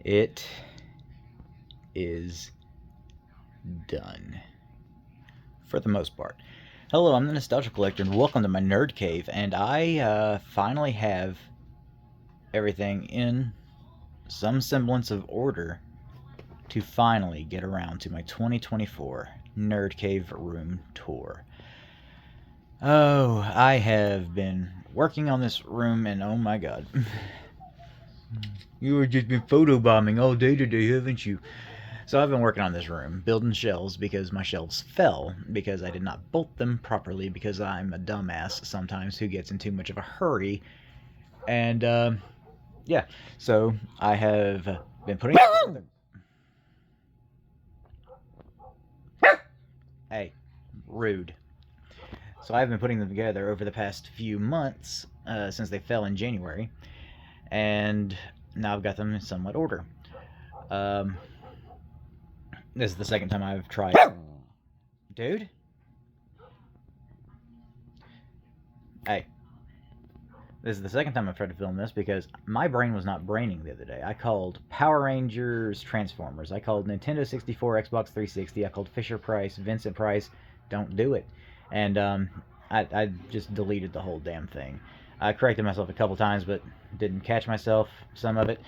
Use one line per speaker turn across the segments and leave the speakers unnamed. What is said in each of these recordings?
It is done. For the most part. Hello, I'm the Nostalgia Collector, and welcome to my Nerd Cave. And I finally have everything in some semblance of order to finally get around to my 2024 Nerd Cave room tour. Oh, I have been working on this room, and oh my god. You have just been photobombing all day today, haven't you? So I've been working on this room, building shelves because my shelves fell because I did not bolt them properly because I'm a dumbass sometimes who gets in too much of a hurry. And yeah, so I have been putting together. Hey, rude. So I've been putting them together over the past few months since they fell in January, and now I've got them in somewhat order. Um, this is the second time I've tried. Dude? Hey. This is the second time I've tried to film this because my brain was not braining the other day. I called Power Rangers Transformers. I called Nintendo 64, Xbox 360. I called Fisher Price, Vincent Price. Don't do it. And I just deleted the whole damn thing. I corrected myself a couple times, but didn't catch myself, some of it.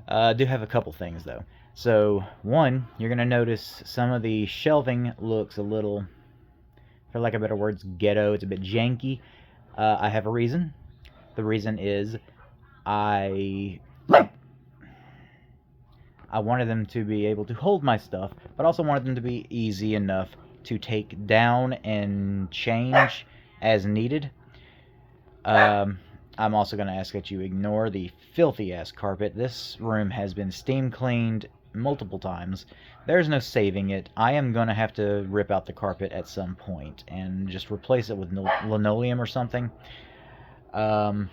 I do have a couple things, though. So, one, you're going to notice some of the shelving looks a little, for lack of better words, ghetto. It's a bit janky. I have a reason. The reason is I wanted them to be able to hold my stuff, but also wanted them to be easy enough to take down and change as needed. I'm also going to ask that you ignore the filthy-ass carpet. This room has been steam cleaned multiple times. There's no saving it. I am going to have to rip out the carpet at some point and just replace it with linoleum or something. There's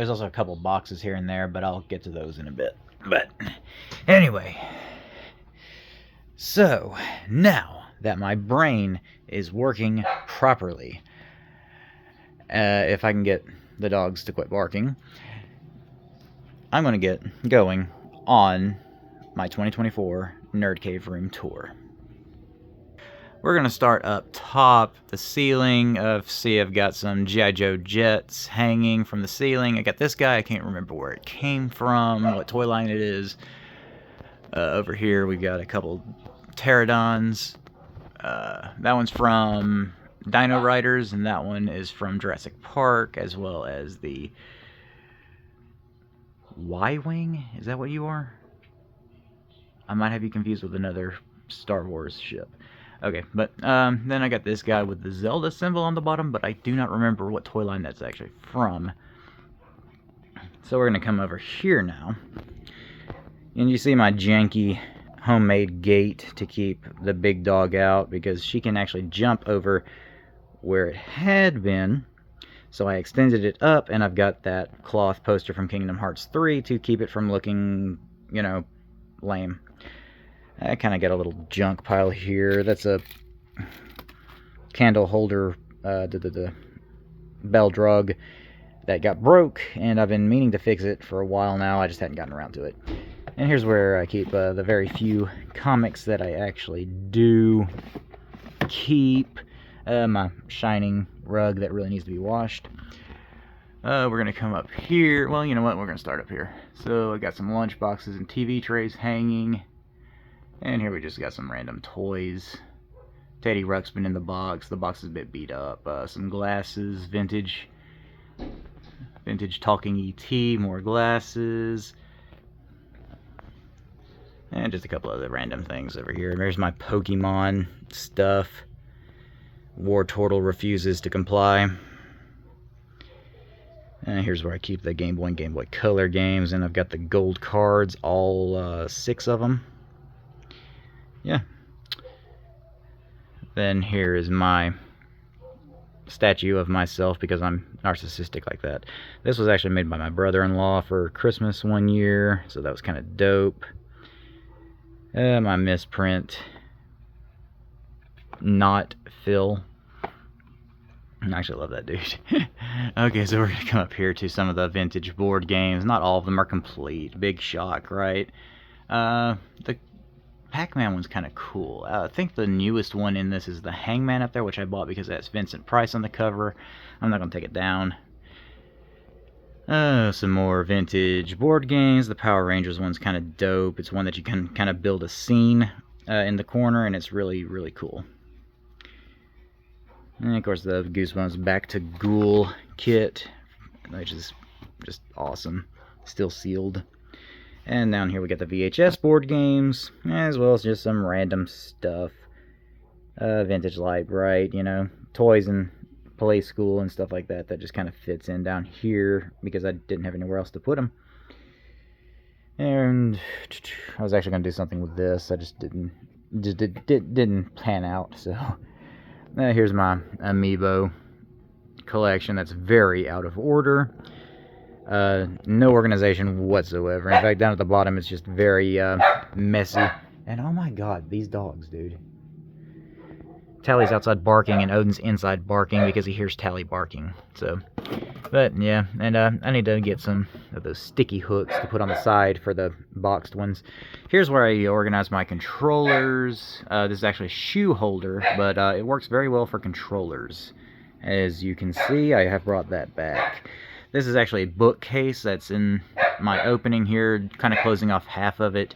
also a couple boxes here and there, but I'll get to those in a bit. But anyway, so now that my brain is working properly, if I can get the dogs to quit barking, I'm going to get going on my 2024 Nerd Cave room tour. We're going to start up top, the ceiling. See, I've got some G.I. Joe jets hanging from the ceiling. I got this guy. I can't remember where it came from, what toy line it is. Over here, we got a couple pterodons. That one's from Dino Riders, and that one is from Jurassic Park, as well as the Y-Wing. Is that what you are? I might have you confused with another Star Wars ship. Okay, but then I got this guy with the Zelda symbol on the bottom, but I do not remember what toy line that's actually from. So we're going to come over here now. And you see my janky homemade gate to keep the big dog out, because she can actually jump over where it had been. So I extended it up, and I've got that cloth poster from Kingdom Hearts 3 to keep it from looking, you know, lame. I kind of got a little junk pile here. That's a candle holder, the bell drug that got broke, and I've been meaning to fix it for a while now. I just hadn't gotten around to it. And here's where I keep the very few comics that I actually do keep. My shining rug that really needs to be washed. We're going to come up here. Well, you know what? We're going to start up here. So I got some lunch boxes and TV trays hanging. And here we just got some random toys. Teddy Ruxpin in the box. The box is a bit beat up. Some glasses, vintage talking ET, more glasses. And just a couple other random things over here. There's my Pokemon stuff. War Turtle refuses to comply. And here's where I keep the Game Boy and Game Boy Color games. And I've got the gold cards, all 6 of them. Yeah. Then here is my statue of myself, because I'm narcissistic like that. This was actually made by my brother-in-law for Christmas one year, so that was kind of dope. My misprint, not Phil. I actually love that dude. Okay, so we're gonna come up here to some of the vintage board games. Not all of them are complete. Big shock, right? The Pac-Man one's kind of cool. I think the newest one in this is the Hangman up there, which I bought because that's Vincent Price on the cover. I'm not gonna take it down. Some more vintage board games. The Power Rangers one's kind of dope. It's one that you can kind of build a scene in the corner, and it's really, really cool. And of course the Goosebumps Back to Ghoul kit, which is just awesome. Still sealed. And down here we got the VHS board games, as well as just some random stuff. Vintage Lite-Brite, you know, toys and play school and stuff like that. That just kind of fits in down here because I didn't have anywhere else to put them. And I was actually going to do something with this. I just didn't pan out, so... here's my Amiibo collection that's very out of order. No organization whatsoever. In fact, down at the bottom it's just very messy. And oh my god, these dogs, dude. Tally's outside barking and Odin's inside barking because he hears Tally barking. So, but yeah, and I need to get some of those sticky hooks to put on the side for the boxed ones. Here's where I organize my controllers. This is actually a shoe holder, but it works very well for controllers. As you can see, I have brought that back. This is actually a bookcase that's in my opening here, kind of closing off half of it.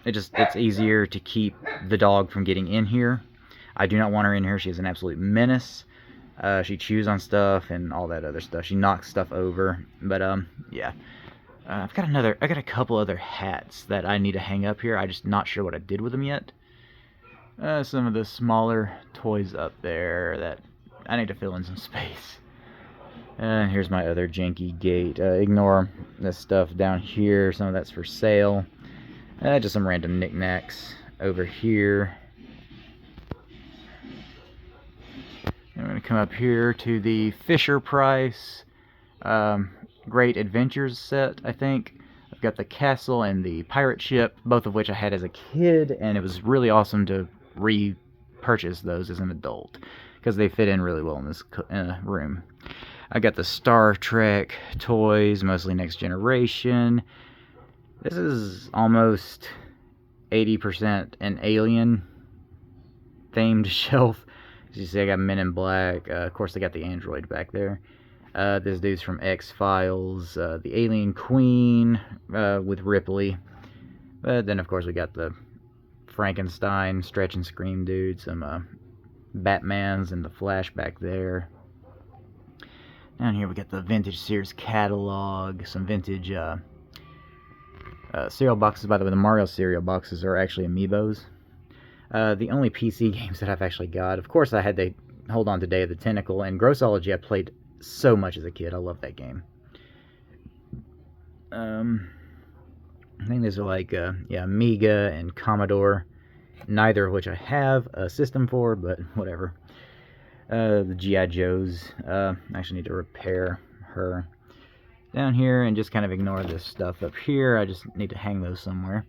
It's easier to keep the dog from getting in here. I do not want her in here. She is an absolute menace. She chews on stuff and all that other stuff. She knocks stuff over. But yeah. I got a couple other hats that I need to hang up here. I'm just not sure what I did with them yet. Some of the smaller toys up there that I need to fill in some space. Here's my other janky gate. Ignore this stuff down here. Some of that's for sale. Just some random knickknacks over here. And we're going to come up here to the Fisher-Price Great Adventures set, I think. I've got the castle and the pirate ship, both of which I had as a kid, and it was really awesome to repurchase those as an adult, because they fit in really well in this room. I got the Star Trek toys, mostly Next Generation. This is almost 80% an Alien themed shelf. As you see, I got Men in Black. Of course, I got the android back there. This dude's from X-Files. The Alien Queen with Ripley. But then, of course, we got the Frankenstein Stretch and Scream dude. Some Batmans and the Flash back there. Down here we got the vintage Sears catalog. Some vintage... cereal boxes. By the way, the Mario cereal boxes are actually amiibos. The only PC games that I've actually got, of course, I had to hold on to Day of the Tentacle, and Grossology I played so much as a kid. I love that game. I think these are like, yeah, Amiga and Commodore, neither of which I have a system for, but whatever. The G.I. Joes, I actually need to repair her. Down here, and just kind of ignore this stuff up here. I just need to hang those somewhere.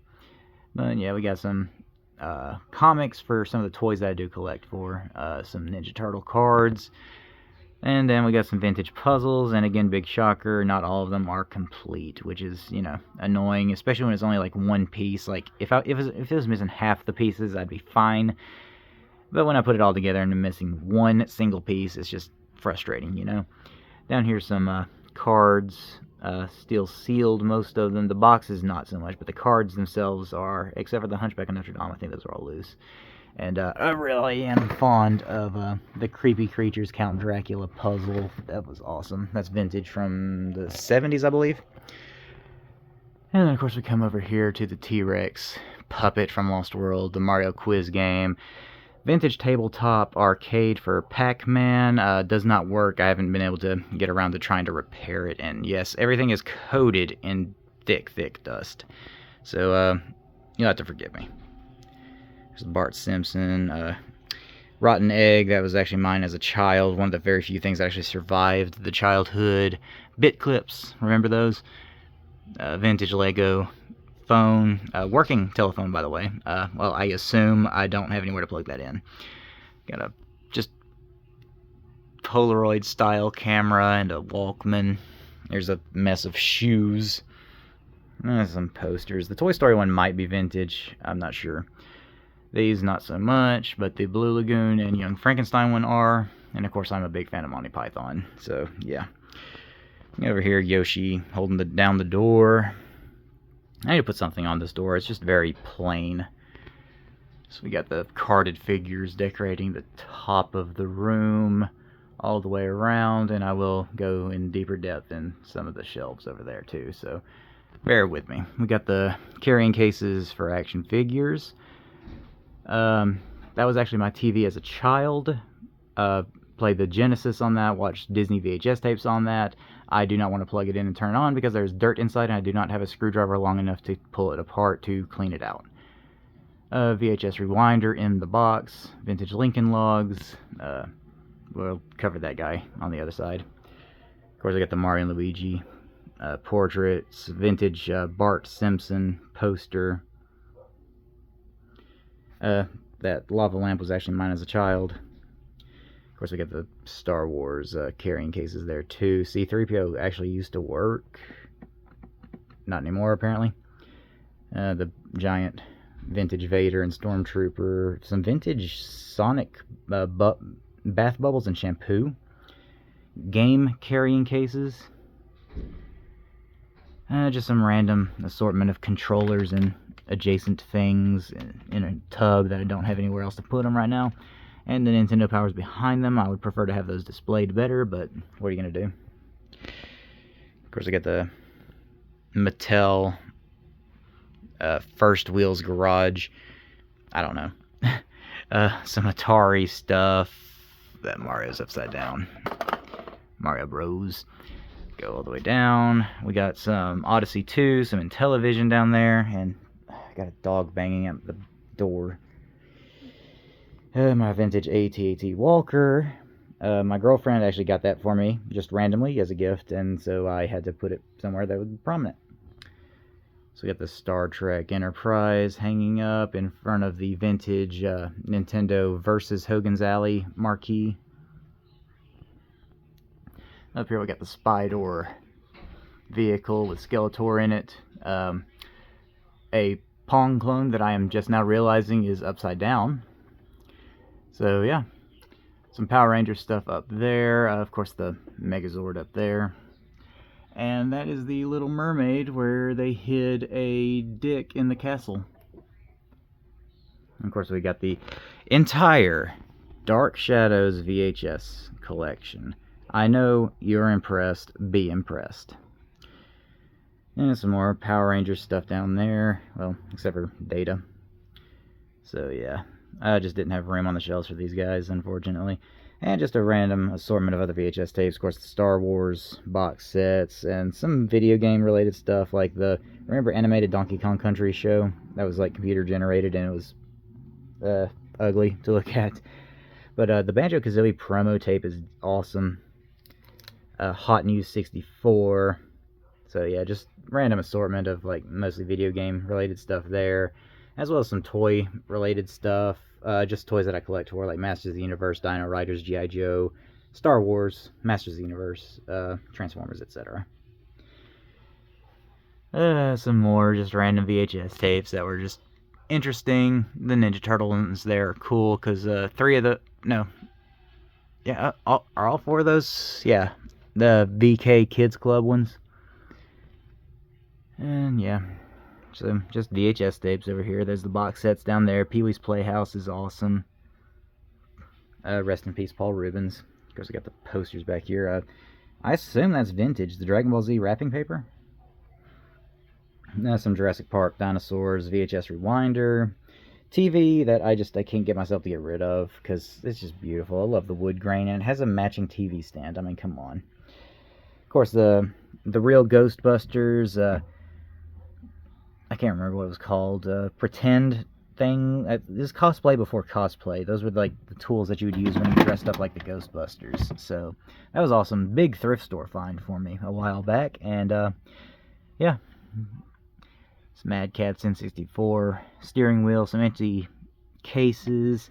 But yeah, we got some comics for some of the toys that I do collect for. Some Ninja Turtle cards. And then we got some vintage puzzles. And again, big shocker, not all of them are complete, which is, you know, annoying, especially when it's only like one piece. Like, if it was missing half the pieces, I'd be fine. But when I put it all together and I'm missing one single piece, it's just frustrating, you know. Down here, some cards, still sealed, most of them. The boxes not so much, but the cards themselves are, except for the Hunchback of Notre Dame, I think those are all loose. And I really am fond of the Creepy Creatures Count Dracula puzzle. That was awesome. That's vintage from the 70s, I believe. And then, of course, we come over here to the T-Rex puppet from Lost World, the Mario quiz game. Vintage tabletop arcade for Pac-Man. Does not work. I haven't been able to get around to trying to repair it. And yes, everything is coated in thick, thick dust. So, you'll have to forgive me. There's Bart Simpson. Rotten Egg. That was actually mine as a child. One of the very few things that actually survived the childhood. Bit clips. Remember those? Vintage Lego phone, working telephone, by the way. Well, I assume I don't have anywhere to plug that in. Got a just Polaroid style camera and a Walkman. There's a mess of shoes. Some posters. The Toy Story one might be vintage. I'm not sure. These not so much, but the Blue Lagoon and Young Frankenstein one are. And of course I'm a big fan of Monty Python. So yeah. Over here, Yoshi holding down the door. I need to put something on this door. It's just very plain. So we got the carded figures decorating the top of the room all the way around, and I will go in deeper depth in some of the shelves over there too, so bear with me. We got the carrying cases for action figures. That was actually my TV as a child. Played the Genesis on that, watched Disney VHS tapes on that. I do not want to plug it in and turn it on because there's dirt inside and I do not have a screwdriver long enough to pull it apart to clean it out. VHS rewinder in the box, vintage Lincoln logs. We'll cover that guy on the other side. Of course, I got the Mario and Luigi portraits, vintage Bart Simpson poster. That lava lamp was actually mine as a child. Of course, we got the Star Wars carrying cases there too. C-3PO actually used to work. Not anymore, apparently. The giant vintage Vader and Stormtrooper. Some vintage Sonic bath bubbles and shampoo. Game carrying cases. Just some random assortment of controllers and adjacent things in a tub that I don't have anywhere else to put them right now. And the Nintendo powers behind them. I would prefer to have those displayed better, but what are you going to do? Of course, I got the Mattel First Wheels Garage. I don't know. Some Atari stuff. That Mario's upside down. Mario Bros. Go all the way down. We got some Odyssey 2, some Intellivision down there, and I got a dog banging at the door. My vintage AT-AT Walker. My girlfriend actually got that for me, just randomly, as a gift, and so I had to put it somewhere that would be prominent. So we got the Star Trek Enterprise hanging up in front of the vintage Nintendo versus Hogan's Alley marquee. Up here we got the Spydor vehicle with Skeletor in it. A Pong clone that I am just now realizing is upside down. So yeah, some Power Ranger stuff up there. Of course the Megazord up there. And that is the Little Mermaid where they hid a dick in the castle. And of course we got the entire Dark Shadows VHS collection. I know you're impressed. Be impressed. And some more Power Ranger stuff down there. Well, except for Data. So yeah, I just didn't have room on the shelves for these guys, unfortunately. And just a random assortment of other VHS tapes. Of course, the Star Wars box sets and some video game related stuff like the, remember animated Donkey Kong Country show? That was like computer generated and it was ugly to look at. But the Banjo-Kazooie promo tape is awesome. Hot News 64. So yeah, just random assortment of like mostly video game related stuff there, as well as some toy related stuff. Just toys that I collect for, like Masters of the Universe, Dino Riders, G.I. Joe, Star Wars, Masters of the Universe, Transformers, etc. Some more just random VHS tapes that were just interesting. The Ninja Turtle ones there are cool because are all four of those? Yeah, the VK Kids Club ones. And yeah, so just VHS tapes over here. There's the box sets down there. Pee-wee's Playhouse is awesome. Rest in peace, Paul Rubens. Of course, I got the posters back here. I assume that's vintage. The Dragon Ball Z wrapping paper. Some Jurassic Park dinosaurs, VHS rewinder. TV that I can't get myself to get rid of because it's just beautiful. I love the wood grain and it has a matching TV stand. I mean, come on. Of course, the real Ghostbusters. I can't remember what it was called. Pretend thing. This is cosplay before cosplay. Those were like the tools that you would use when you dressed up like the Ghostbusters. So that was awesome. Big thrift store find for me a while back. And yeah. Some Mad Catz N64 steering wheel, some empty cases,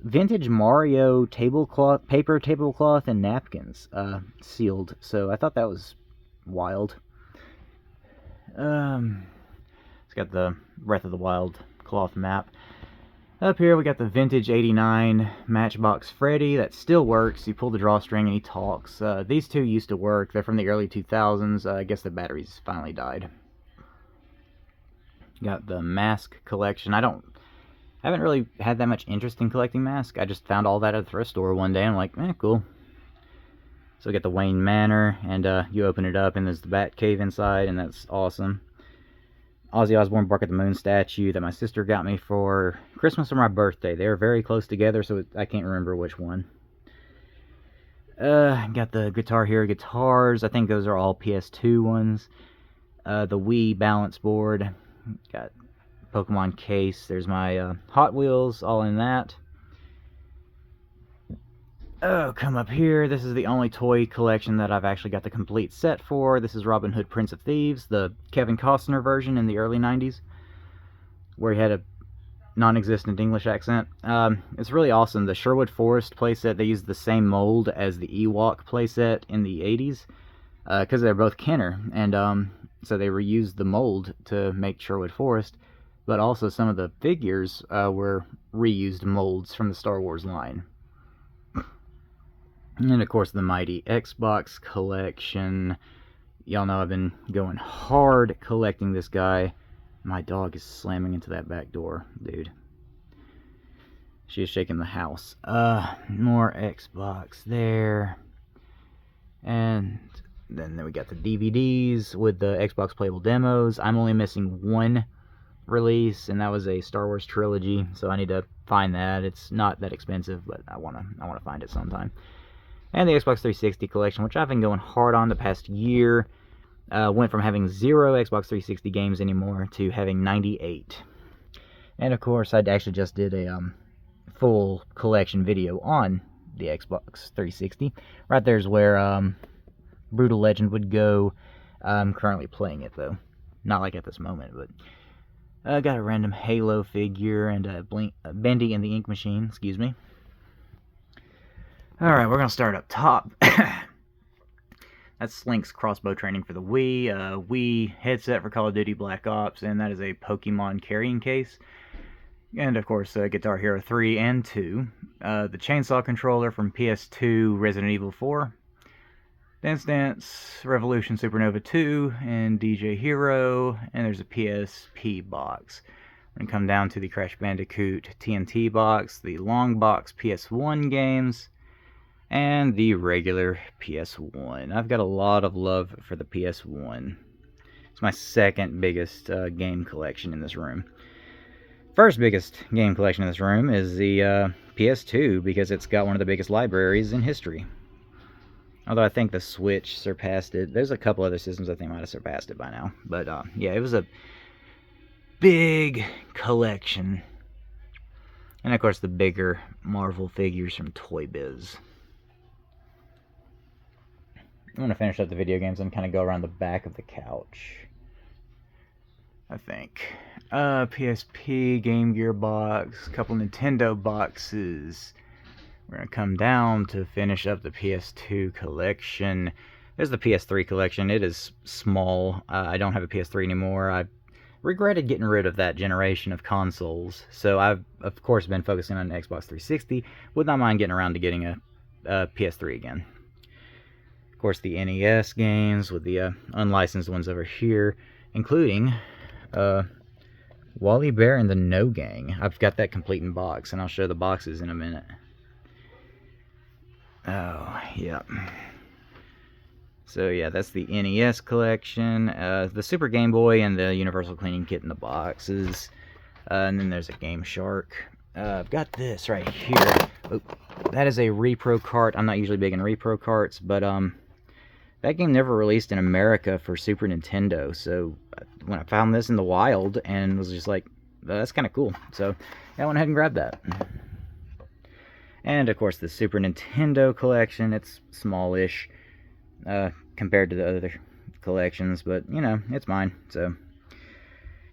vintage Mario tablecloth, paper tablecloth, and napkins sealed. So I thought that was wild. It's got the Breath of the Wild cloth map. Up here we got the vintage 89 Matchbox Freddy that still works. You pull the drawstring and he talks. These two used to work. They're from the early 2000s. I guess the batteries finally died. Got the mask collection. I haven't really had that much interest in collecting masks. I just found all that at the thrift store one day and I'm like, cool. So we got the Wayne Manor, and you open it up and there's the Bat Cave inside, and that's awesome. Ozzy Osbourne Bark at the Moon statue that my sister got me for Christmas or my birthday. They were very close together, so I can't remember which one. Got the Guitar Hero guitars. I think those are all PS2 ones. The Wii balance board. Got Pokemon case. There's my Hot Wheels, all in that. Oh, come up here. This is the only toy collection that I've actually got the complete set for. This is Robin Hood Prince of Thieves, the Kevin Costner version in the early 90s, where he had a non-existent English accent. It's really awesome. The Sherwood Forest playset, they used the same mold as the Ewok playset in the 80s, because they're both Kenner, and so they reused the mold to make Sherwood Forest, but also some of the figures were reused molds from the Star Wars line. And of course the mighty Xbox collection. Y'all know I've been going hard collecting this guy. My dog is slamming into that back door, dude. She is shaking the house. More Xbox there. And then we got the DVDs with the Xbox playable demos. I'm only missing one release, and that was a Star Wars trilogy, so I need to find that. It's not that expensive, but I wanna find it sometime. And the Xbox 360 collection, which I've been going hard on the past year. Went from having 0 Xbox 360 games anymore to having 98. And of course, I actually just did a full collection video on the Xbox 360. Right there's where Brutal Legend would go. I'm currently playing it, though. Not like at this moment, but... I got a random Halo figure and a Bendy and the Ink Machine, excuse me. Alright, we're going to start up top. That's Slink's crossbow training for the Wii, Wii headset for Call of Duty Black Ops, and that is a Pokemon carrying case. And of course, Guitar Hero 3 and 2. The chainsaw controller from PS2 Resident Evil 4. Dance Dance, Revolution Supernova 2, and DJ Hero, and there's a PSP box. We're going to come down to the Crash Bandicoot TNT box, the long box PS1 games, and the regular PS1. I've got a lot of love for the PS1. It's my second biggest game collection in this room. First biggest game collection in this room is the PS2, because it's got one of the biggest libraries in history. Although I think the Switch surpassed it. There's a couple other systems I think might have surpassed it by now. But yeah, it was a big collection. And of course the bigger Marvel figures from Toy Biz. I'm going to finish up the video games and kind of go around the back of the couch, I think. PSP, Game Gear box, a couple Nintendo boxes. We're going to come down to finish up the PS2 collection. There's the PS3 collection. It is small. I don't have a PS3 anymore. I regretted getting rid of that generation of consoles. So I've, of course, been focusing on Xbox 360. Would not mind getting around to getting a PS3 again. Of course, the NES games with the unlicensed ones over here, including Wally Bear and the No Gang. I've got that complete in box, and I'll show the boxes in a minute. Oh, yeah. So, yeah, that's the NES collection. The Super Game Boy and the Universal Cleaning Kit in the boxes. And then there's a Game Shark. I've got this right here. Oh, that is a Repro cart. I'm not usually big in Repro carts, but that game never released in America for Super Nintendo. So when I found this in the wild and was just like, that's kind of cool. So I went ahead and grabbed that. And of course the Super Nintendo collection. It's smallish compared to the other collections, but you know, it's mine. So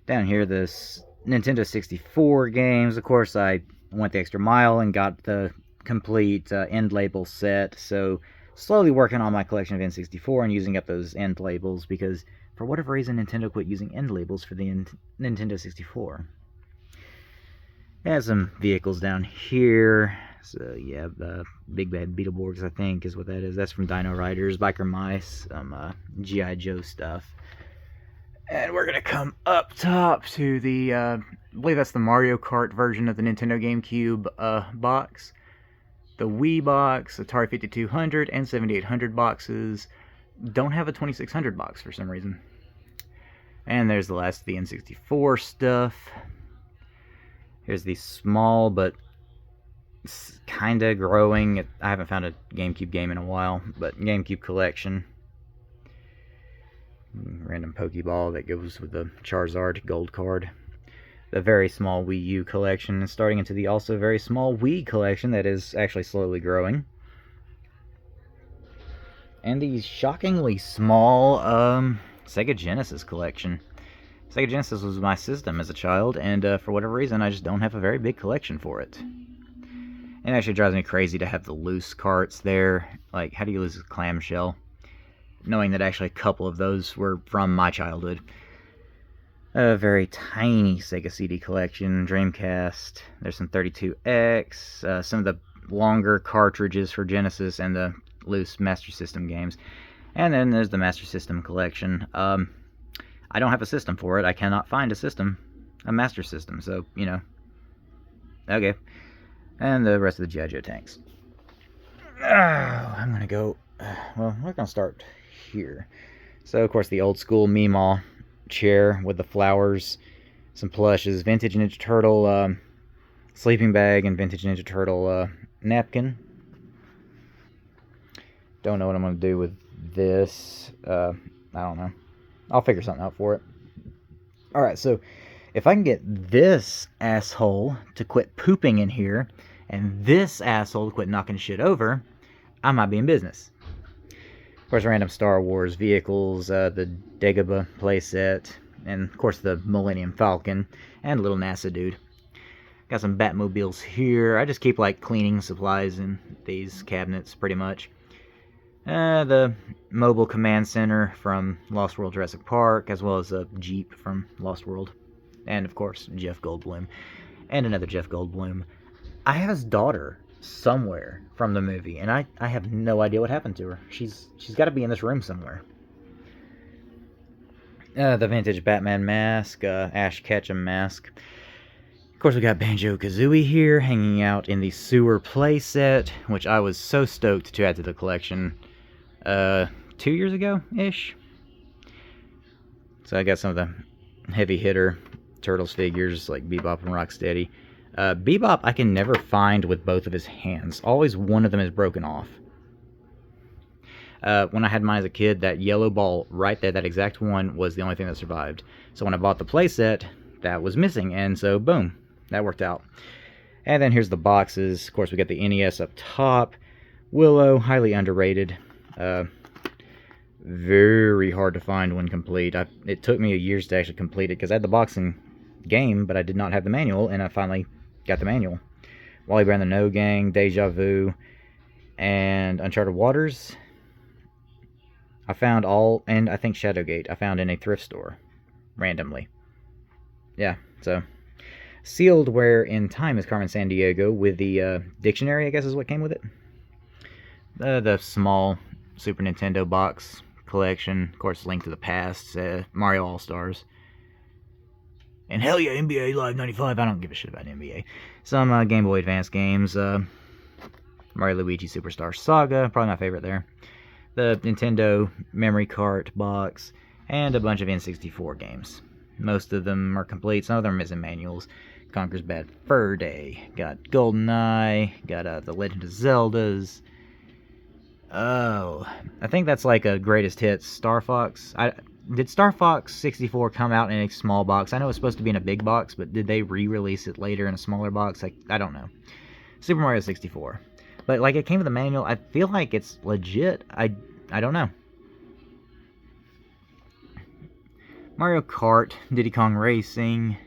down here, this Nintendo 64 games. Of course, I went the extra mile and got the complete end label set, so slowly working on my collection of N64 and using up those end labels, because for whatever reason Nintendo quit using end labels for the Nintendo 64. It has some vehicles down here. So yeah, Big Bad Beetleborgs, I think, is what that is. That's from Dino Riders, Biker Mice, some G.I. Joe stuff. And we're gonna come up top to the, I believe that's the Mario Kart version of the Nintendo GameCube box. The Wii box, Atari 5200, and 7800 boxes don't have a 2600 box for some reason. And there's the last of the N64 stuff. Here's the small but kinda growing, I haven't found a GameCube game in a while, but GameCube collection. Random Pokeball that goes with the Charizard gold card. The very small Wii U collection, and starting into the also very small Wii collection that is actually slowly growing. And the shockingly small Sega Genesis collection. Sega Genesis was my system as a child, and for whatever reason, I just don't have a very big collection for it. It actually drives me crazy to have the loose carts there. Like, how do you lose a clamshell? Knowing that actually a couple of those were from my childhood. A very tiny Sega CD collection, Dreamcast. There's some 32X, some of the longer cartridges for Genesis, and the loose Master System games. And then there's the Master System collection. I don't have a system for it. I cannot find a Master System, so, you know. Okay. And the rest of the G.I. Joe tanks. I'm gonna go, well, we're gonna start here. So, of course, the old school Meemaw chair with the flowers, some plushes, vintage Ninja Turtle sleeping bag, and vintage Ninja Turtle napkin. Don't know what I'm going to do with this. I don't know. I'll figure something out for it. Alright, so if I can get this asshole to quit pooping in here, and this asshole to quit knocking shit over, I might be in business. Of course, random Star Wars vehicles, the Dagobah playset, and of course the Millennium Falcon, and a little NASA dude. Got some Batmobiles here. I just keep like cleaning supplies in these cabinets, pretty much. The Mobile Command Center from Lost World Jurassic Park, as well as a Jeep from Lost World. And of course, Jeff Goldblum. And another Jeff Goldblum. I have his daughter somewhere from the movie, and I have no idea what happened to her. She's got to be in this room somewhere. The vintage Batman mask, Ash Ketchum mask. Of course, we got Banjo-Kazooie here, hanging out in the Sewer playset, which I was so stoked to add to the collection 2 years ago-ish. So I got some of the heavy hitter Turtles figures, like Bebop and Rocksteady. Bebop I can never find with both of his hands. Always one of them is broken off. When I had mine as a kid, that yellow ball right there, that exact one, was the only thing that survived. So when I bought the playset, that was missing, and so boom, that worked out. And then here's the boxes. Of course, we got the NES up top. Willow, highly underrated. Very hard to find when complete. It took me years to actually complete it, because I had the boxing game, but I did not have the manual, and I finally got the manual. Wally Brown the No Gang, Deja Vu, and Uncharted Waters. I found all, and I think Shadowgate, I found in a thrift store, randomly. Yeah, so. Sealed Where in Time is Carmen Sandiego, with the dictionary, I guess is what came with it. The small Super Nintendo box collection, of course, Link to the Past, Mario All-Stars. And hell yeah, NBA Live 95, I don't give a shit about NBA. Some Game Boy Advance games, Mario Luigi Superstar Saga, probably my favorite there. The Nintendo memory cart box, and a bunch of N64 games. Most of them are complete, some of them are missing manuals. Conker's Bad Fur Day, got GoldenEye, got the Legend of Zeldas. Oh, I think that's like a greatest hits, Star Fox. Did Star Fox 64 come out in a small box? I know it was supposed to be in a big box, but did they re-release it later in a smaller box? I don't know. Super Mario 64. But like it came with a manual, I feel like it's legit. I don't know. Mario Kart, Diddy Kong Racing,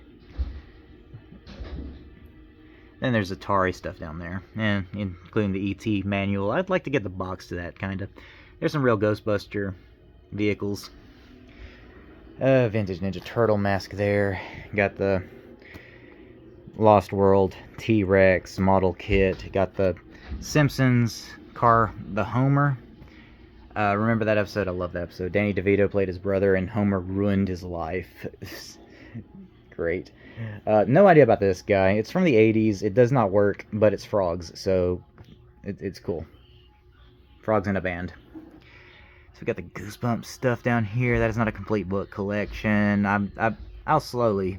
Then there's Atari stuff down there, and including the ET manual. I'd like to get the box to that, kind of. There's some real Ghostbuster vehicles. Vintage Ninja Turtle mask there. Got the Lost World T-Rex model kit. Got the Simpsons car, the Homer. Remember that episode? I love that episode. Danny DeVito played his brother, and Homer ruined his life. Great. No idea about this guy. It's from the 80s. It does not work, but it's frogs, so it's cool. Frogs in a band. So we got the Goosebumps stuff down here. That is not a complete book collection. I'll slowly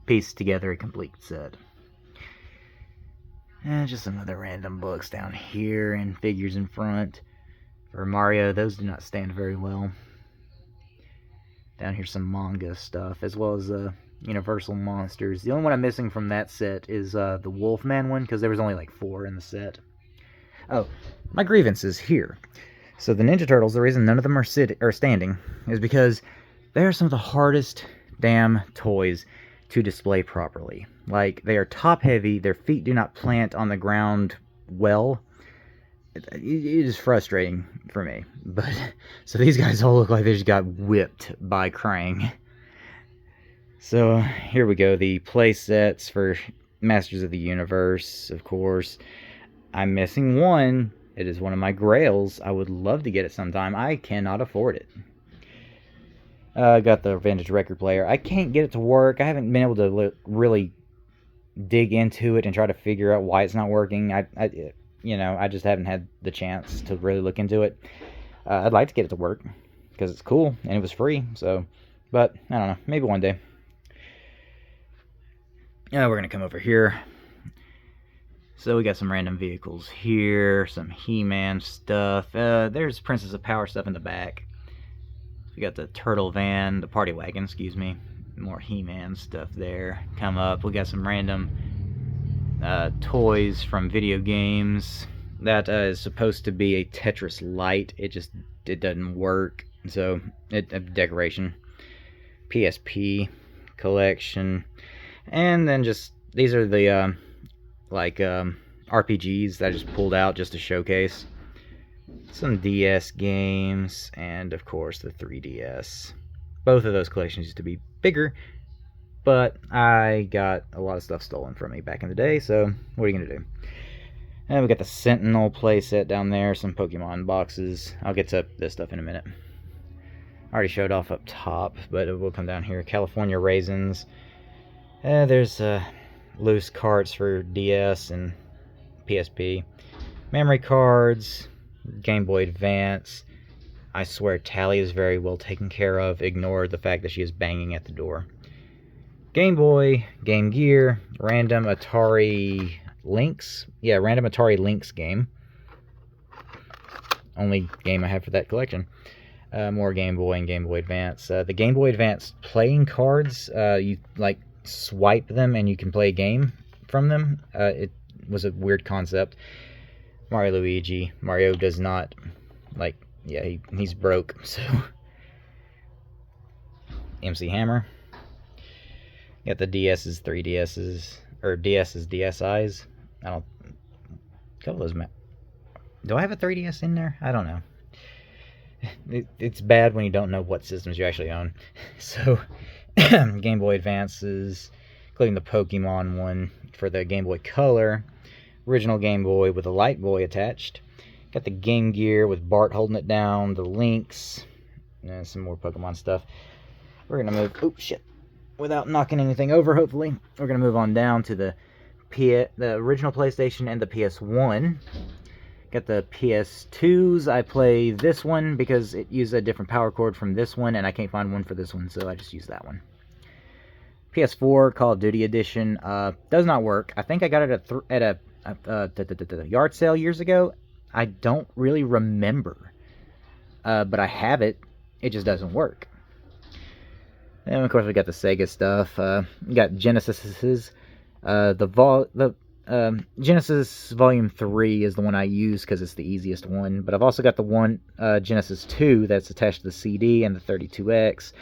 piece together a complete set. And just some other random books down here and figures in front. For Mario, those do not stand very well. Down here some manga stuff, as well as Universal Monsters. The only one I'm missing from that set is the Wolfman one, because there was only like 4 in the set. Oh, my grievance is here. So the Ninja Turtles, the reason none of them are standing is because they are some of the hardest damn toys to display properly. Like, they are top heavy, their feet do not plant on the ground well. It is frustrating for me. But so these guys all look like they just got whipped by Krang. So here we go, the play sets for Masters of the Universe, of course. I'm missing one. It is one of my grails. I would love to get it sometime. I cannot afford it. I got the vintage record player. I can't get it to work. I haven't been able to really dig into it and try to figure out why it's not working. I just haven't had the chance to really look into it. I'd like to get it to work because it's cool and it was free. So, but I don't know. Maybe one day. We're gonna come over here. So we got some random vehicles here, some He-Man stuff. There's Princess of Power stuff in the back. We got the Turtle Van, the Party Wagon, excuse me. More He-Man stuff there. Come up. We got some random toys from video games. That is supposed to be a Tetris Lite. It doesn't work. So, decoration. PSP collection. And then just, these are the RPGs that I just pulled out just to showcase. Some DS games, and of course the 3DS. Both of those collections used to be bigger, but I got a lot of stuff stolen from me back in the day, so what are you going to do? And we got the Sentinel playset down there, some Pokemon boxes. I'll get to this stuff in a minute. I already showed off up top, but it will come down here. California Raisins. There's loose carts for DS and PSP. Memory cards, Game Boy Advance. I swear Tally is very well taken care of. Ignore the fact that she is banging at the door. Game Boy, Game Gear, random Atari Lynx. Yeah, random Atari Lynx game. Only game I have for that collection. More Game Boy and Game Boy Advance. The Game Boy Advance playing cards, you like swipe them and you can play a game from them. It was a weird concept. Mario Luigi. Mario does not, he's broke, so. MC Hammer. Got the DS's, 3DS's, or DS's, DSi's. A couple of those. Do I have a 3DS in there? I don't know. It's bad when you don't know what systems you actually own. So, Game Boy Advances, including the Pokemon one for the Game Boy Color. Original Game Boy with a Light Boy attached. Got the Game Gear with Bart holding it down. The Lynx. And some more Pokemon stuff. We're going to move... Oh, shit. Without knocking anything over, hopefully. We're going to move on down to the original PlayStation and the PS1. Got the PS2s. I play this one because it used a different power cord from this one, and I can't find one for this one, so I just use that one. PS4 Call of Duty Edition does not work. I think I got it at a yard sale years ago. I don't really remember, but I have it. It just doesn't work. And of course we got the Sega stuff. We got Genesis's. Genesis Volume 3 is the one I use because it's the easiest one. But I've also got the one Genesis 2 that's attached to the CD and the 32X,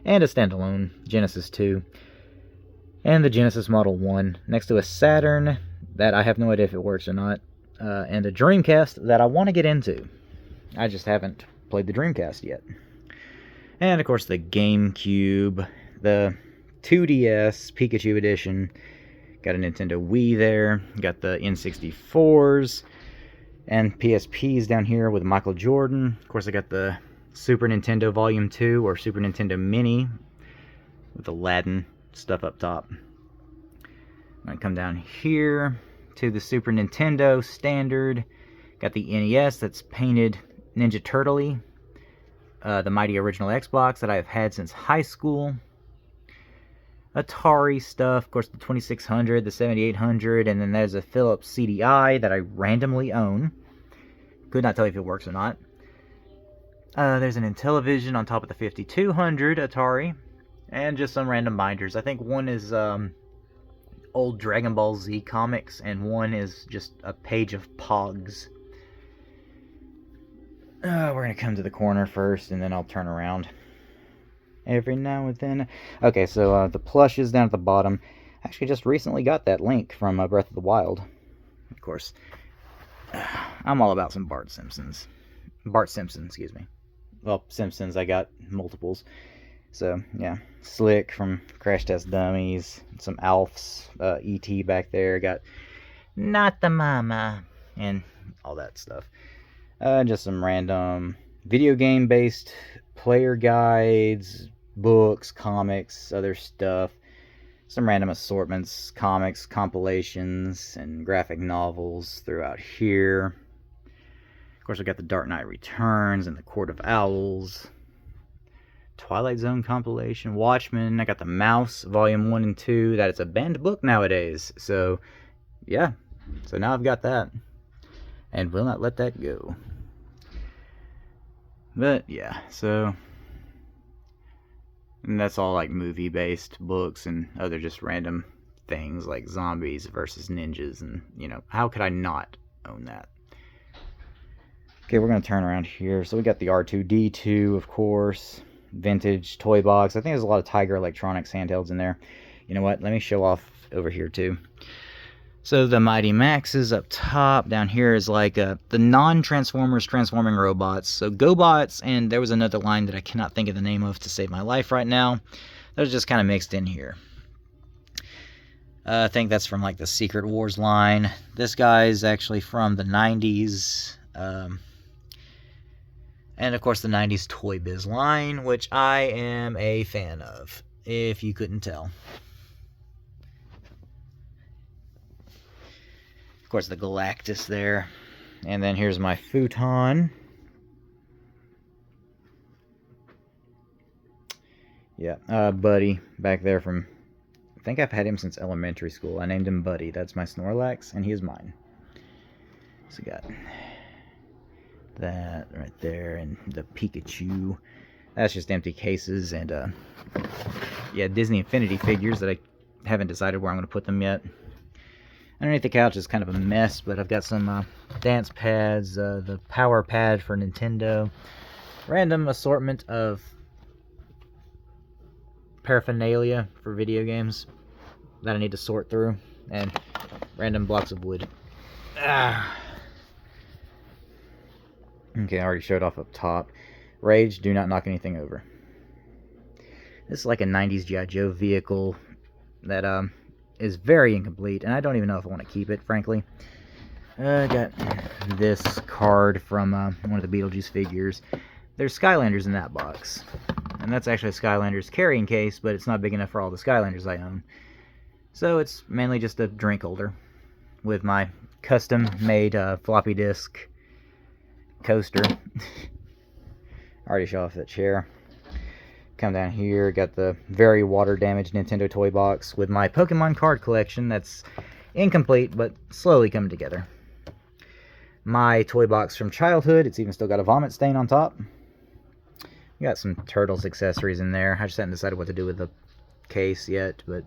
and a standalone Genesis 2. And the Genesis Model 1 next to a Saturn, that I have no idea if it works or not, and a Dreamcast that I want to get into. I just haven't played the Dreamcast yet. And of course the GameCube, the 2DS Pikachu edition, got a Nintendo Wii there, got the N64s, and PSPs down here with Michael Jordan. Of course I got the Super Nintendo Volume 2 or Super Nintendo Mini with Aladdin stuff up top. I'm going to come down here to the Super Nintendo Standard. Got the NES that's painted Ninja Turtle-y. The mighty original Xbox that I've had since high school. Atari stuff, of course the 2600, the 7800, and then there's a Philips CDI that I randomly own. Could not tell you if it works or not. There's an Intellivision on top of the 5200 Atari, and just some random binders. I think one is old Dragon Ball Z comics, and one is just a page of Pogs. We're going to come to the corner first, and then I'll turn around every now and then. Okay, so the plush is down at the bottom. I actually just recently got that Link from Breath of the Wild. Of course, I'm all about some Bart Simpson, excuse me. Well, Simpsons, I got multiples. So, yeah. Slick from Crash Test Dummies. Some Alf's, E.T. back there. Got Not the Mama. And all that stuff. Just some random video game-based player guides, books, comics, other stuff. Some random assortments, comics, compilations, and graphic novels throughout here. Of course, we got the Dark Knight Returns and the Court of Owls. Twilight Zone compilation, Watchmen. I got the Mouse, Volume 1 and 2. That is a banned book nowadays. So, yeah. So now I've got that. And will not let that go. But, yeah. So, and that's all like movie-based books and other just random things like zombies versus ninjas. And, you know, how could I not own that? Okay, we're going to turn around here. So we got the R2-D2, of course. Vintage toy box. I think there's a lot of Tiger Electronics handhelds in there. You know what? Let me show off over here too. So the Mighty Maxes up top. Down here is like the non-Transformers transforming robots. So GoBots, and there was another line that I cannot think of the name of to save my life right now. Those just kind of mixed in here. I think that's from like the Secret Wars line. This guy is actually from the 90s. And of course the 90s Toy Biz line, which I am a fan of, if you couldn't tell. Of course the Galactus there. And then here's my futon. Yeah, Buddy back there from, I think I've had him since elementary school. I named him Buddy. That's my Snorlax, and he is mine. So we got that right there, and the Pikachu. That's just empty cases, and yeah, Disney Infinity figures that I haven't decided where I'm going to put them yet. Underneath the couch is kind of a mess, but I've got some dance pads, the power pad for Nintendo, random assortment of paraphernalia for video games that I need to sort through, and random blocks of wood. Okay, I already showed off up top. Rage, do not knock anything over. This is like a 90s G.I. Joe vehicle that is very incomplete, and I don't even know if I want to keep it, frankly. I got this card from one of the Beetlejuice figures. There's Skylanders in that box. And that's actually a Skylanders carrying case, but it's not big enough for all the Skylanders I own. So it's mainly just a drink holder with my custom-made floppy disk coaster. Already showed off that chair. Come down here, got the very water-damaged Nintendo toy box with my Pokemon card collection that's incomplete, but slowly coming together. My toy box from childhood, it's even still got a vomit stain on top. Got some Turtles accessories in there. I just haven't decided what to do with the case yet, but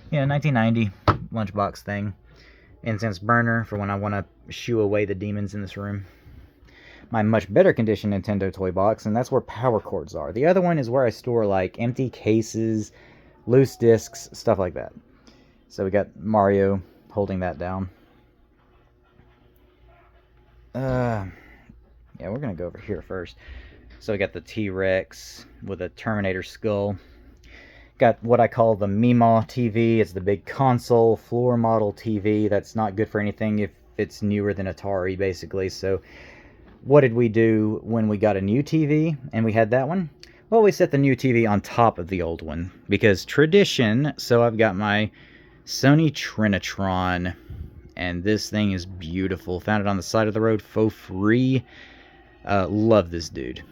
yeah, 1990 lunchbox thing. Incense burner for when I want to shoo away the demons in this room. My much better condition Nintendo toy box, and that's where power cords are. The other one is where I store like empty cases, loose discs, stuff like that. So we got Mario holding that down. Yeah, we're gonna go over here first. So we got the T-Rex with a Terminator skull. Got what I call the Meemaw TV. It's the big console floor model TV that's not good for anything if it's newer than Atari, basically. So what did we do when we got a new TV and we had that one? Well, we set the new TV on top of the old one because tradition. So I've got my Sony Trinitron, and this thing is beautiful. Found it on the side of the road for free. Love this dude.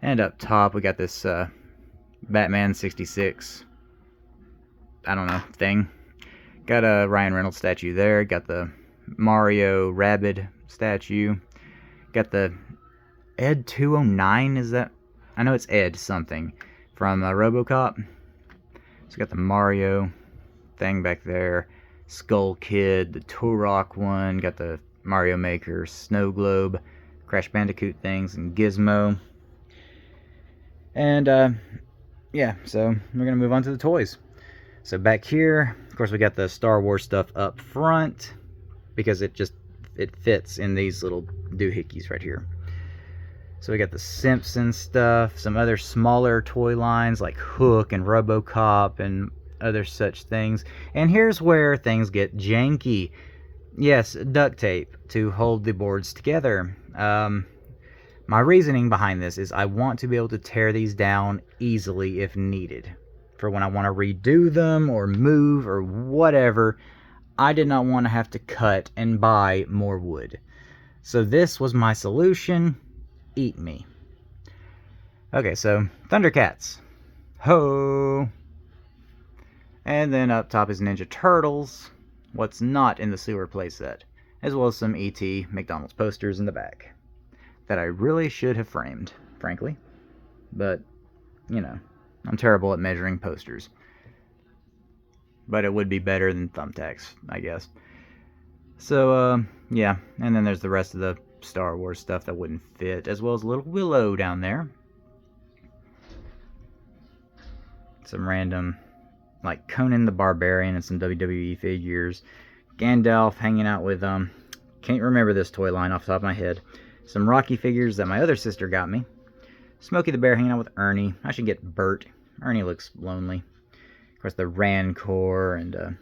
And up top we got this Batman 66, I don't know, thing. Got a Ryan Reynolds statue there. Got the Mario Rabbids statue. Got the Ed 209, is that? I know it's Ed something from RoboCop. So got the Mario thing back there. Skull Kid, the Turok one. Got the Mario Maker, Snow Globe, Crash Bandicoot things, and Gizmo. And yeah, so we're gonna move on to the toys. So back here, of course, we got the Star Wars stuff up front because it fits in these little doohickeys right here. So we got the Simpsons stuff, some other smaller toy lines like Hook and RoboCop and other such things. And here's where things get janky. Yes, duct tape to hold the boards together. My reasoning behind this is I want to be able to tear these down easily if needed. For when I want to redo them or move or whatever, I did not want to have to cut and buy more wood. So this was my solution. Eat me. Okay, so Thundercats. Ho! And then up top is Ninja Turtles. What's not in the sewer playset. As well as some E.T. McDonald's posters in the back. That I really should have framed, frankly. But, you know, I'm terrible at measuring posters. But it would be better than thumbtacks, I guess. So, yeah. And then there's the rest of the Star Wars stuff that wouldn't fit, as well as Little Willow down there. Some random, like Conan the Barbarian and some WWE figures. Gandalf hanging out with, can't remember this toy line off the top of my head. Some Rocky figures that my other sister got me. Smokey the Bear hanging out with Ernie. I should get Bert. Ernie looks lonely. Of course, the Rancor and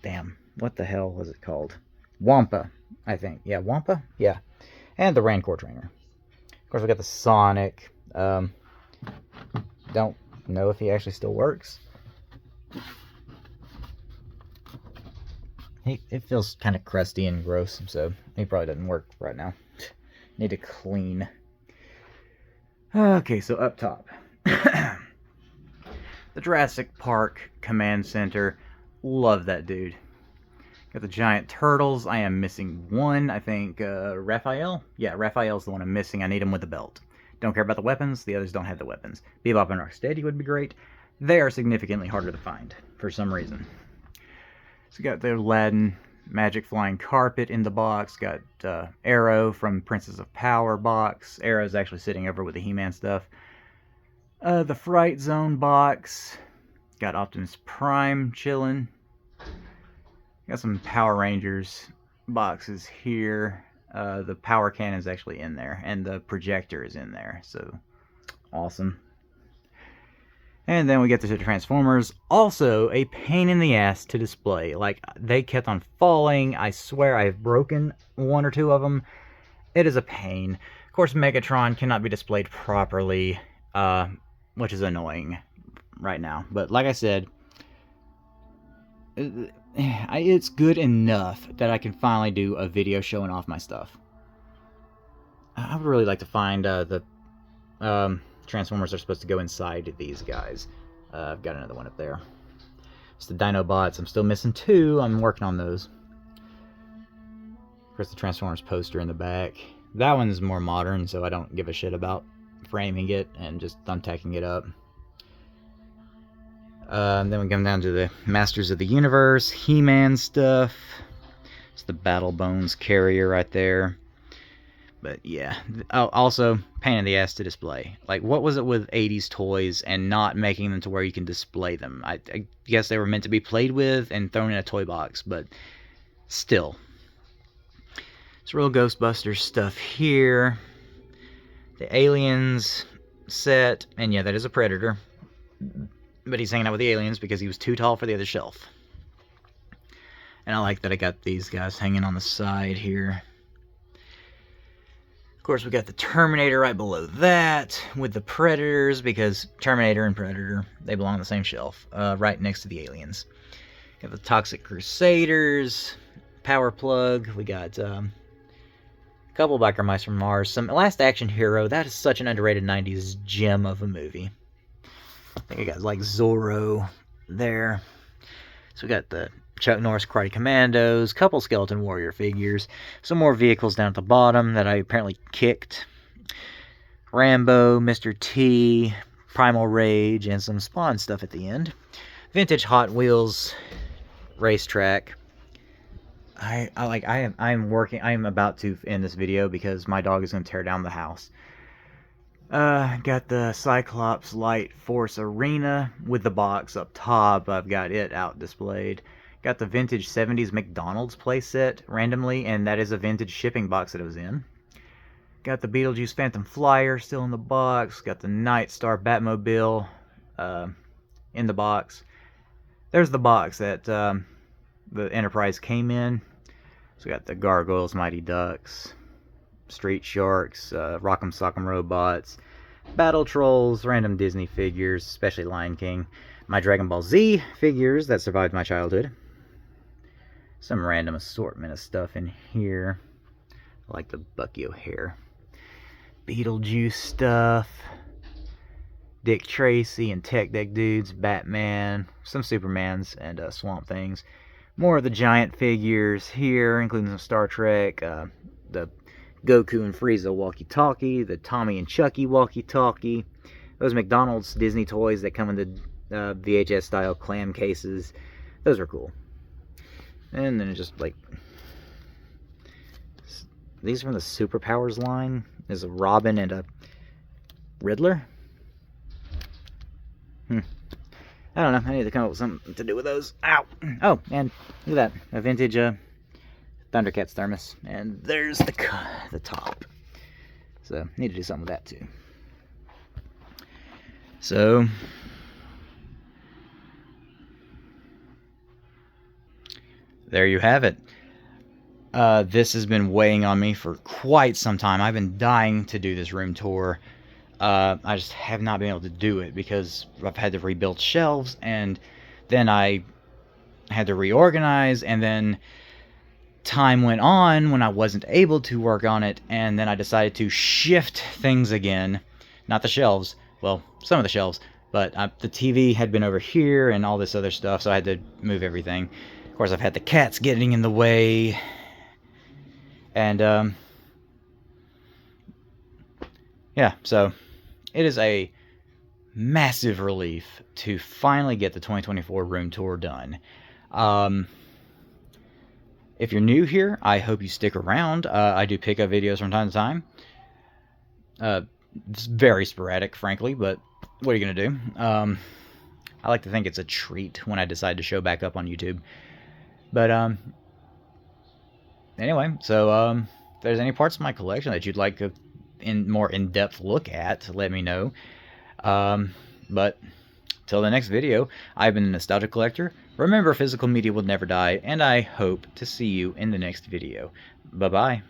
damn, what the hell was it called? Wampa, I think. Yeah, Wampa? Yeah. And the Rancor trainer. Of course, we got the Sonic. Don't know if he actually still works. It feels kind of crusty and gross, so he probably doesn't work right now. Need to clean. Okay, so up top. The Jurassic Park Command Center. Love that dude. Got the giant turtles. I am missing one. I think Raphael? Yeah, Raphael's the one I'm missing. I need him with the belt. Don't care about the weapons. The others don't have the weapons. Bebop and Rocksteady would be great. They are significantly harder to find for some reason. So got the Aladdin Magic Flying Carpet in the box. Got Arrow from Princess of Power box. Arrow's actually sitting over with the He-Man stuff. The Fright Zone box. Got Optimus Prime chilling. Got some Power Rangers boxes here. The power cannon's actually in there. And the projector is in there. So, awesome. And then we get to the Transformers. Also, a pain in the ass to display. Like, they kept on falling. I swear I've broken one or two of them. It is a pain. Of course, Megatron cannot be displayed properly, which is annoying right now. But like I said, it's good enough that I can finally do a video showing off my stuff. I would really like to find the Transformers are supposed to go inside these guys. I've got another one up there. It's the Dinobots. I'm still missing two. I'm working on those. Of course, the Transformers poster in the back. That one's more modern, so I don't give a shit about framing it and just thumbtacking it up. Then we come down to the Masters of the Universe, He-Man stuff. It's the Battle Bones carrier right there. But yeah, also pain in the ass to display. Like, what was it with 80s toys and not making them to where you can display them? I guess they were meant to be played with and thrown in a toy box, but still, It's real Ghostbusters stuff here. The Aliens set, and yeah, that is a Predator. But he's hanging out with the aliens because he was too tall for the other shelf. And I like that I got these guys hanging on the side here. Of course, we got the Terminator right below that with the Predators, because Terminator and Predator, they belong on the same shelf, right next to the aliens. Got the Toxic Crusaders, Power Plug. We got a couple Biker Mice from Mars. Some Last Action Hero. That is such an underrated 90s gem of a movie. I think I got like Zorro there. So we got the Chuck Norris Karate Commandos, couple Skeleton Warrior figures, some more vehicles down at the bottom that I apparently kicked. Rambo, Mr. T, Primal Rage, and some Spawn stuff at the end. Vintage Hot Wheels racetrack. I'm about to end this video because my dog is going to tear down the house. Got the Cyclops Light Force Arena with the box up top. I've got it out displayed. Got the vintage 70s McDonald's playset randomly, and that is a vintage shipping box that it was in. Got the Beetlejuice Phantom Flyer still in the box. Got the Night Star Batmobile in the box. There's the box that the Enterprise came in. So we got the Gargoyles, Mighty Ducks, Street Sharks, Rock'em Sock'em Robots, Battle Trolls, random Disney figures, especially Lion King, my Dragon Ball Z figures that survived my childhood. Some random assortment of stuff in here. I like the Bucky O'Hare. Beetlejuice stuff. Dick Tracy and Tech Deck Dudes, Batman, some Supermans, and Swamp Things. More of the giant figures here, including some Star Trek, the Goku and Frieza walkie-talkie, the Tommy and Chucky walkie-talkie, those McDonald's Disney toys that come in the VHS-style clam cases. Those are cool. And then just like these from the Superpowers line. There's a Robin and a Riddler. I don't know. I need to come up with something to do with those. Ow! Oh, and look at that. A vintage Thundercats thermos. And there's the top. So, need to do something with that too. So, there you have it. This has been weighing on me for quite some time. I've been dying to do this room tour. I just have not been able to do it because I've had to rebuild shelves, and then I had to reorganize, and then time went on when I wasn't able to work on it, and then I decided to shift things again. Not the shelves. Well, some of the shelves, but the TV had been over here and all this other stuff, so I had to move everything. Of course, I've had the cats getting in the way, and yeah, so it is a massive relief to finally get the 2024 room tour done. If you're new here, I hope you stick around. I do pick up videos from time to time. It's very sporadic, frankly, but what are you going to do? I like to think it's a treat when I decide to show back up on YouTube. But anyway, so if there's any parts of my collection that you'd like a more in-depth look at, let me know. But till the next video, I've been a Nostalgia Collector. Remember, physical media will never die, and I hope to see you in the next video. Bye-bye.